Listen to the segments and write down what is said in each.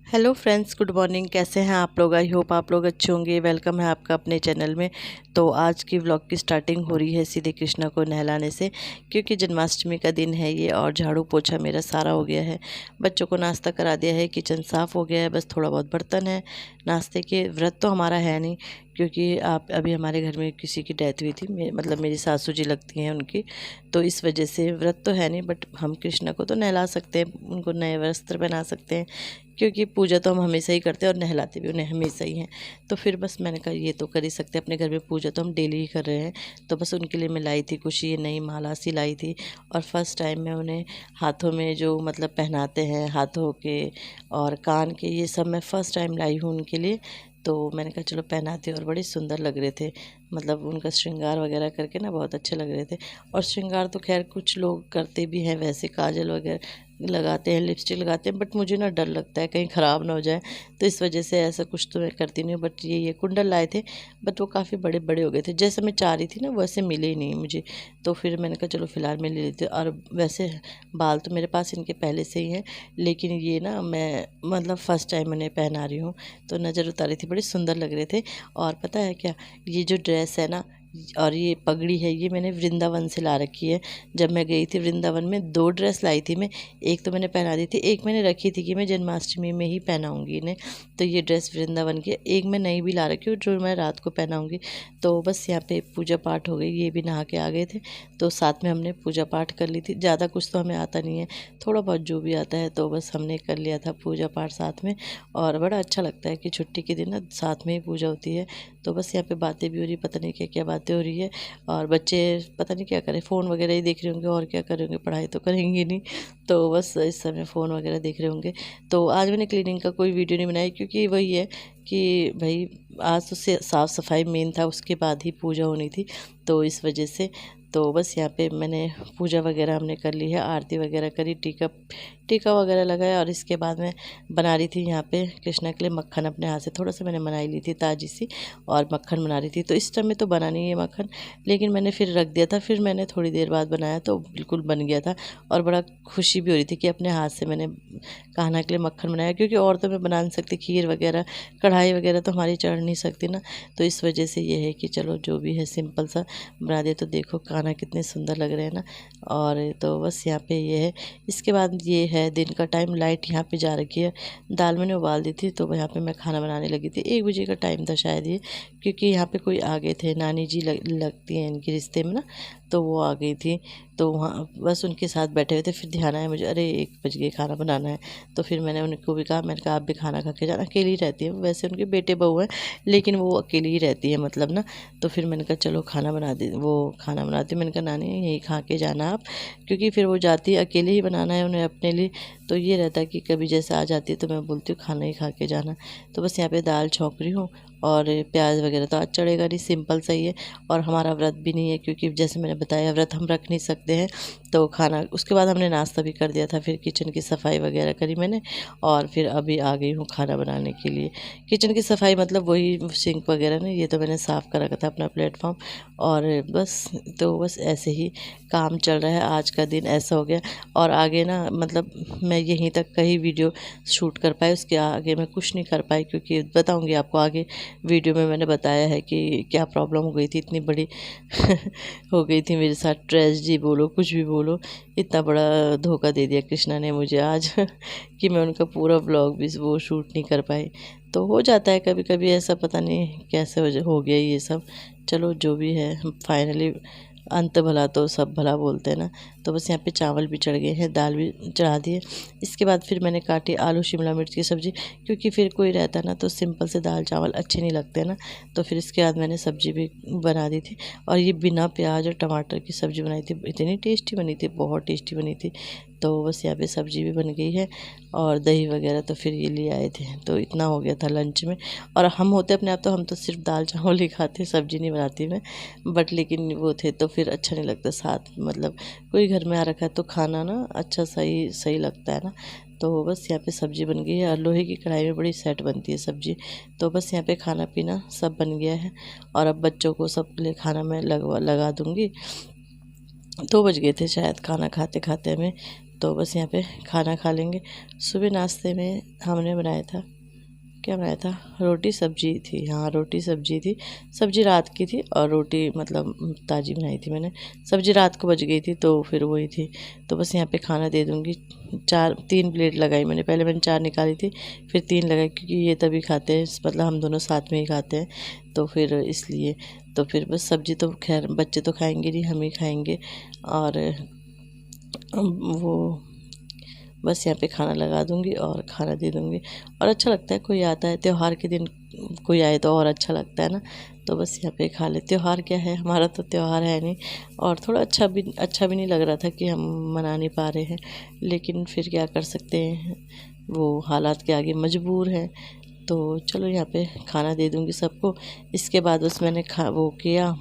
Hello friends, good morning. कैसे हैं आप लोग? आई होप आप लोग अच्छे होंगे। वेलकम है आपका अपने चैनल में। तो आज की व्लॉग की स्टार्टिंग हो रही है सीधे कृष्णा को नहलाने से, क्योंकि जन्माष्टमी का दिन है ये और झाड़ू पोछा मेरा सारा हो गया है। बच्चों को नाश्ता करा दिया है, किचन साफ़ हो गया है, बस थोड़ा बहुत बर्तन है नाश्ते के। व्रत तो हमारा है नहीं, क्योंकि आप अभी हमारे घर में किसी की डेथ हुई थी, मतलब मेरी सासू जी लगती हैं उनकी, तो इस वजह से व्रत तो है नहीं। बट हम कृष्णा को तो नहला सकते हैं, उनको नए वस्त्र पहना सकते हैं, क्योंकि पूजा तो हम हमेशा ही करते हैं और नहलाते भी उन्हें हमेशा ही हैं। तो फिर बस मैंने कहा ये तो कर ही सकते हैं, अपने घर में पूजा तो हम डेली ही कर रहे हैं। तो बस उनके लिए मैं लाई थी कुछ ये नई माला सी लाई थी। और फर्स्ट टाइम मैं उन्हें हाथों में जो मतलब पहनाते हैं, हाथों के और कान के, ये सब मैं फ़र्स्ट टाइम लाई हूँ उनके लिए। तो मैंने कहा चलो पहनाते, और बड़े सुंदर लग रहे थे। मतलब उनका श्रृंगार वगैरह करके ना बहुत अच्छे लग रहे थे। और श्रृंगार तो खैर कुछ लोग करते भी हैं, वैसे काजल वगैरह लगाते हैं, लिपस्टिक लगाते हैं, बट मुझे ना डर लगता है कहीं ख़राब ना हो जाए, तो इस वजह से ऐसा कुछ तो मैं करती नहीं हूँ। बट ये कुंडल लाए थे, बट वो काफ़ी बड़े बड़े हो गए थे, जैसे मैं चाह रही थी ना वैसे मिले ही नहीं मुझे। तो फिर मैंने कहा चलो फ़िलहाल मैं ले लेती हूँ। और वैसे बाल तो मेरे पास इनके पहले से ही हैं, लेकिन ये ना मैं मतलब फ़र्स्ट टाइम उन्हें पहना रही हूँ, तो नज़र उतारी थी, बड़े सुंदर लग रहे थे। और पता है क्या, ये जो ड्रेस है ना और ये पगड़ी है, ये मैंने वृंदावन से ला रखी है। जब मैं गई थी वृंदावन में, 2 ड्रेस लाई थी मैं। एक तो मैंने पहना दी थी, एक मैंने रखी थी कि मैं जन्माष्टमी में ही पहनाऊँगी इन्हें। तो ये ड्रेस वृंदावन की है, एक मैं नई भी ला रखी हूँ जो मैं रात को पहनाऊँगी। तो बस यहाँ पे पूजा पाठ हो गई, ये भी नहा के आ गए थे, तो साथ में हमने पूजा पाठ कर ली थी। ज़्यादा कुछ तो हमें आता नहीं है, थोड़ा बहुत जो भी आता है तो बस हमने कर लिया था पूजा पाठ साथ में। और बड़ा अच्छा लगता है कि छुट्टी के दिन ना साथ में ही पूजा होती है। तो बस यहाँ पे बातें भी हो रही, पता नहीं क्या क्या बातें हो रही है। और बच्चे पता नहीं क्या करें, फ़ोन वगैरह ही देख रहे होंगे, और क्या कर रहे होंगे, पढ़ाई तो करेंगे नहीं। तो बस इस समय फ़ोन वगैरह देख रहे होंगे। तो आज मैंने क्लीनिंग का कोई वीडियो नहीं बनाई, क्योंकि वही है कि भाई आज तो से साफ़ सफाई मेन था, उसके बाद ही पूजा होनी थी, तो इस वजह से। तो बस यहाँ पे मैंने पूजा वगैरह हमने कर ली है, आरती वगैरह करी, टीका टीका वगैरह लगाया। और इसके बाद मैं बना रही थी यहाँ पे कृष्णा के लिए मक्खन, अपने हाथ से थोड़ा सा मैंने बनाई ली थी ताज़ी सी, और मक्खन बना रही थी। तो इस टाइम में तो बना नहीं है मक्खन, लेकिन मैंने फिर रख दिया था, फिर मैंने थोड़ी देर बाद बनाया तो बिल्कुल बन गया था। और बड़ा खुशी भी हो रही थी कि अपने हाथ से मैंने कान्हा के लिए मक्खन बनाया, क्योंकि और तो मैं बना नहीं सकती, खीर वगैरह कढ़ाई वगैरह तो हमारी चढ़ नहीं सकती ना। तो इस वजह से ये है कि चलो जो भी है सिंपल सा बना दिया। तो देखो कान्हा कितने सुंदर लग रहे हैं ना। और तो बस यहाँ पे ये है। इसके बाद ये है दिन का टाइम, लाइट यहाँ पे जा रखी है, दाल मैंने उबाल दी थी, तो यहाँ पे मैं खाना बनाने लगी थी। 1 बजे का टाइम था शायद ये, क्योंकि यहाँ पे कोई आ गए थे, नानी जी लगती हैं इनके रिश्ते में ना, तो वो आ गई थी। तो वहाँ बस उनके साथ बैठे हुए थे, फिर ध्यान आया मुझे, अरे 1 बज गए, खाना बनाना है। तो फिर मैंने उनको भी कहा, मैंने कहा आप भी खाना खा के जाना। अकेली ही रहती है वैसे, उनके बेटे बहू हैं, लेकिन वो अकेली ही रहती है मतलब ना। तो फिर मैंने कहा चलो खाना बना दे, वो खाना बनाती, मैंने कहा नानी यही खा के जाना आप, क्योंकि फिर वो जाती है, अकेले ही बनाना है उन्हें अपने लिए। तो ये रहता है कि कभी जैसे आ जाती है तो मैं बोलती हूँ खाना ही खा के जाना। तो बस यहाँ पे दाल छौंक रही हूँ, और प्याज वगैरह तो आज चढ़ेगा नहीं, सिंपल सा ही है। और हमारा व्रत भी नहीं है, क्योंकि जैसे मैंने बताया व्रत हम रख नहीं सकते हैं। तो खाना उसके बाद हमने नाश्ता भी कर दिया था, फिर किचन की सफाई वगैरह करी मैंने, और फिर अभी आ गई हूँ खाना बनाने के लिए। किचन की सफाई मतलब वही सिंक वगैरह ना, ये तो मैंने साफ़ कर रखा था अपना प्लेटफॉर्म। और बस तो बस ऐसे ही काम चल रहा है, आज का दिन ऐसा हो गया। और आगे ना मतलब मैं यहीं तक का ही वीडियो शूट कर पाई, उसके आगे मैं कुछ नहीं कर पाई, क्योंकि बताऊंगी आपको आगे वीडियो में। मैंने बताया है कि क्या प्रॉब्लम हो गई थी, इतनी बड़ी हो गई थी मेरे साथ, ट्रेजेडी बोलो कुछ भी बोलो, इतना बड़ा धोखा दे दिया कृष्णा ने मुझे आज कि मैं उनका पूरा व्लॉग भी वो शूट नहीं कर पाई। तो हो जाता है कभी कभी ऐसा, पता नहीं कैसे हो गया ये सब। चलो जो भी है, फाइनली अंत भला तो सब भला बोलते हैं ना। तो बस यहाँ पे चावल भी चढ़ गए हैं, दाल भी चढ़ा दिए। इसके बाद फिर मैंने काटी आलू शिमला मिर्च की सब्ज़ी, क्योंकि फिर कोई रहता ना तो सिंपल से दाल चावल अच्छे नहीं लगते ना। तो फिर इसके बाद मैंने सब्ज़ी भी बना दी थी, और ये बिना प्याज और टमाटर की सब्ज़ी बनाई थी, इतनी टेस्टी बनी थी, बहुत टेस्टी बनी थी। तो बस यहाँ पे सब्ज़ी भी बन गई है, और दही वगैरह तो फिर ये ले आए थे, तो इतना हो गया था लंच में। और हम होते अपने आप तो हम तो सिर्फ दाल चावल ही खाते, सब्ज़ी नहीं बनाती मैं। बट लेकिन वो थे तो फिर अच्छा नहीं लगता साथ, मतलब कोई घर में आ रखा है तो खाना ना अच्छा सही सही लगता है ना। तो बस यहाँ पे सब्ज़ी बन गई है, और लोहे की कढ़ाई में बड़ी सेट बनती है सब्ज़ी। तो बस यहाँ पे खाना पीना सब बन गया है, और अब बच्चों को सब के लिए खाना मैं लगा दूँगी। 2 बज गए थे शायद खाना खाते खाते हमें। तो बस यहाँ पे खाना खा लेंगे। सुबह नाश्ते में हमने बनाया था, क्या बनाया था, रोटी सब्जी थी। हाँ, रोटी सब्जी थी। सब्जी रात की थी और रोटी मतलब ताज़ी बनाई थी मैंने। सब्जी रात को बच गई थी तो फिर वही थी। तो बस यहाँ पे खाना दे दूँगी। 3 प्लेट लगाई मैंने, पहले मैंने 4 निकाली थी, फिर 3 लगाई क्योंकि ये तभी खाते हैं, मतलब हम दोनों साथ में ही खाते हैं तो फिर इसलिए। तो फिर बस सब्जी तो खैर बच्चे तो खाएंगे नहीं, हम ही खाएंगे। और वो बस यहाँ पे खाना लगा दूँगी और खाना दे दूँगी। और अच्छा लगता है, कोई आता है त्यौहार के दिन, कोई आए तो और अच्छा लगता है ना। तो बस यहाँ पे खा ले। त्यौहार क्या है, हमारा तो त्यौहार है नहीं, और थोड़ा अच्छा भी नहीं लग रहा था कि हम मना नहीं पा रहे हैं, लेकिन फिर क्या कर सकते हैं, वो हालात के आगे मजबूर हैं। तो चलो यहाँ पे खाना दे दूँगी सबको। इसके बाद बस मैंने वो किया,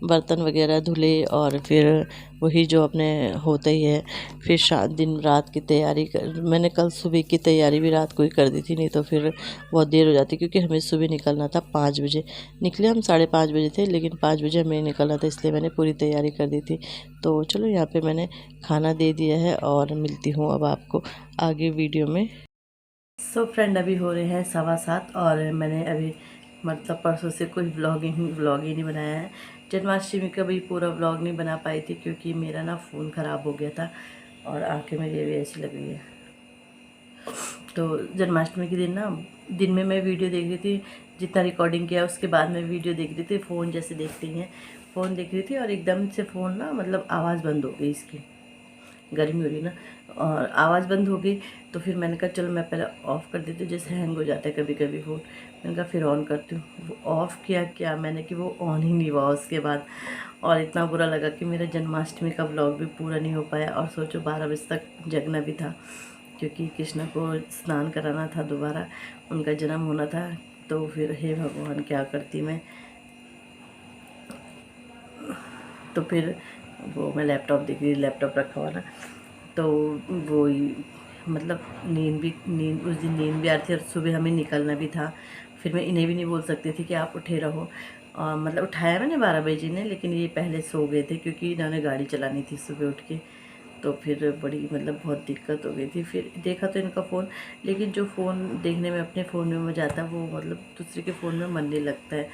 बर्तन वगैरह धुले, और फिर वही जो अपने होता ही है, फिर दिन रात की तैयारी मैंने कल सुबह की तैयारी भी रात को ही कर दी थी, नहीं तो फिर बहुत देर हो जाती, क्योंकि हमें सुबह निकलना था 5 बजे। निकले हम 5:30 बजे थे, लेकिन 5 बजे हमें निकलना था, इसलिए मैंने पूरी तैयारी कर दी थी। तो चलो यहाँ पे मैंने खाना दे दिया है और मिलती हूँ अब आपको आगे वीडियो में। सो फ्रेंड, अभी हो रहे हैं 7:15 और मैंने अभी मतलब परसों से कोई व्लॉग ही नहीं बनाया है। जन्माष्टमी का भी पूरा व्लॉग नहीं बना पाई थी क्योंकि मेरा ना फ़ोन ख़राब हो गया था और आंखें मेरी भी ऐसी लग रही है। तो जन्माष्टमी के दिन ना, दिन में मैं वीडियो देख रही थी, जितना रिकॉर्डिंग किया उसके बाद मैं वीडियो देख रही थी, फ़ोन जैसे देखती हैं, फ़ोन देख रही थी और एकदम से फ़ोन ना मतलब आवाज़ बंद हो गई इसकी, गर्मी हो रही ना, और आवाज़ बंद हो गई। तो फिर मैंने कहा चलो मैं पहले ऑफ़ कर देती हूँ, जैसे हैंग हो जाता है कभी कभी फ़ोन। मैंने कहा फिर ऑन करती हूँ। वो ऑफ़ किया क्या मैंने कि वो ऑन ही नहीं हुआ उसके बाद, और इतना बुरा लगा कि मेरा जन्माष्टमी का व्लॉग भी पूरा नहीं हो पाया। और सोचो 12 बजे तक जगना भी था, क्योंकि कृष्ण को स्नान कराना था, दोबारा उनका जन्म होना था। तो फिर हे भगवान क्या करती मैं। तो फिर वो मैं लैपटॉप देख रही, लैपटॉप रखा हुआ ना, तो वो मतलब नींद उस दिन नींद भी आ रही थी और सुबह हमें निकलना भी था। फिर मैं इन्हें भी नहीं बोल सकती थी कि आप उठे रहो, मतलब उठाया मैंने 12 बजे ने, लेकिन ये पहले सो गए थे क्योंकि इन्होंने गाड़ी चलानी थी सुबह उठ के। तो फिर बड़ी मतलब बहुत दिक्कत हो गई थी। फिर देखा तो इनका फ़ोन, लेकिन जो फ़ोन देखने में अपने फ़ोन में मज़ा आता है, वो मतलब दूसरे के फ़ोन में मन नहीं लगता है,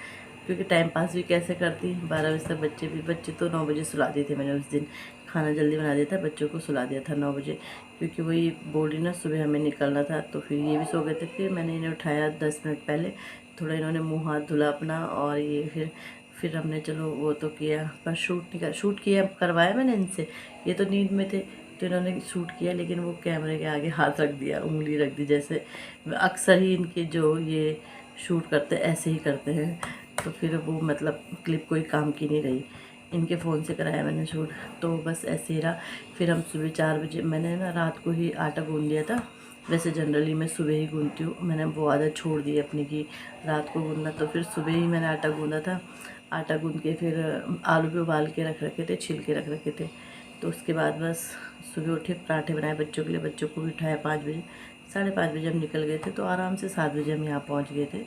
क्योंकि टाइम पास भी कैसे करती 12 बजे तक। बच्चे तो 9 बजे सुला दिए थे मैंने उस दिन, खाना जल्दी बना दिया था, बच्चों को सुला दिया था 9 बजे, क्योंकि वही बोल रही ना सुबह हमें निकलना था। तो फिर ये भी सो गए थे। फिर मैंने इन्हें उठाया 10 मिनट पहले, थोड़ा इन्होंने मुँह हाथ धुला अपना, और ये फिर हमने चलो वो तो किया, पर शूट किया करवाया मैंने इनसे। ये तो नींद में थे तो इन्होंने शूट किया, लेकिन वो कैमरे के आगे हाथ रख दिया, उंगली रख दी, जैसे अक्सर ही इनके जो ये शूट करते हैं ऐसे ही करते हैं। तो फिर वो मतलब क्लिप कोई काम की नहीं रही, इनके फ़ोन से कराया मैंने शूट। तो बस ऐसे ही रहा। फिर हम सुबह 4 बजे, मैंने ना रात को ही आटा गूँध लिया था, वैसे जनरली मैं सुबह ही गूँधती हूँ, मैंने वो आदत छोड़ दी अपनी की रात को गूँधना। तो फिर सुबह ही मैंने आटा गूँधा था। आटा गूँध के फिर आलू भी उबाल के रख रखे थे, छील के रख रखे थे। तो उसके बाद बस सुबह उठे, पराठे बनाए बच्चों के लिए, बच्चों को भी उठाया 5 बजे। 5:30 बजे हम निकल गए थे, तो आराम से 7 बजे हम यहाँ पहुँच गए थे।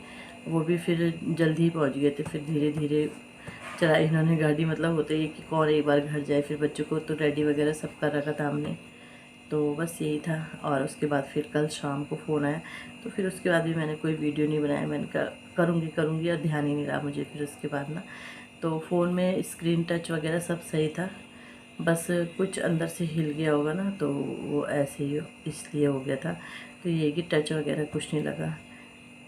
वो भी फिर जल्दी ही पहुँच गए थे। फिर धीरे धीरे चलाई इन्होंने गाड़ी, मतलब होता ही है कि कौन एक बार घर जाए। फिर बच्चों को तो रेडी वगैरह सब कर रखा था हमने। तो बस यही था। और उसके बाद फिर कल शाम को फ़ोन आया, तो फिर उसके बाद भी मैंने कोई वीडियो नहीं बनाया। मैंने कहा करूँगी और ध्यान ही नहीं रहा मुझे फिर उसके बाद ना। तो फ़ोन में स्क्रीन टच वगैरह सब सही था, बस कुछ अंदर से हिल गया होगा ना, तो वो ऐसे ही इसलिए हो गया था। तो ये कि टच वगैरह कुछ नहीं लगा।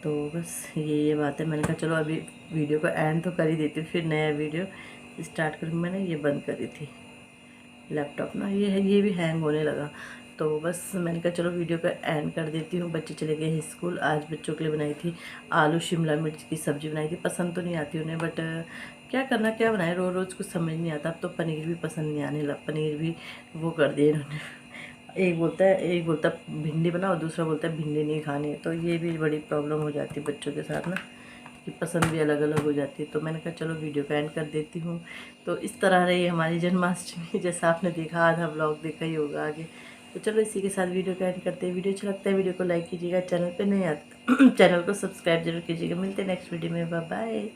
तो बस ये बात है। मैंने कहा चलो अभी वीडियो को एंड तो कर ही देती हूँ, फिर नया वीडियो स्टार्ट करूँगी। मैंने ये बंद करी थी लैपटॉप ना, ये भी हैंग होने लगा। तो बस मैंने कहा चलो वीडियो का एंड कर देती हूँ। बच्चे चले गए हैं स्कूल। आज बच्चों के लिए बनाई थी आलू शिमला मिर्च की सब्ज़ी बनाई थी। पसंद तो नहीं आती उन्हें, बट क्या करना, क्या बनाए, रोज़ रोज़ कुछ समझ नहीं आता। अब तो पनीर भी पसंद नहीं आने लगा, पनीर भी वो कर दिया इन्होंने। एक बोलता भिंडी बनाओ, दूसरा बोलता है भिंडी नहीं खानी है। तो ये भी बड़ी प्रॉब्लम हो जाती है बच्चों के साथ ना, कि पसंद भी अलग अलग हो जाती है। तो मैंने कहा चलो वीडियो का एंड कर देती हूँ। तो इस तरह रही हमारी जन्माष्टमी, जैसा आपने देखा, आधा ब्लॉग देखा ही होगा आगे। तो चलो इसी के साथ वीडियो का एंड करते हैं। वीडियो अच्छा लगता है वीडियो को लाइक कीजिएगा, चैनल पे नहीं आता चैनल को सब्सक्राइब जरूर कीजिएगा। मिलते हैं नेक्स्ट वीडियो में, बाय बाय।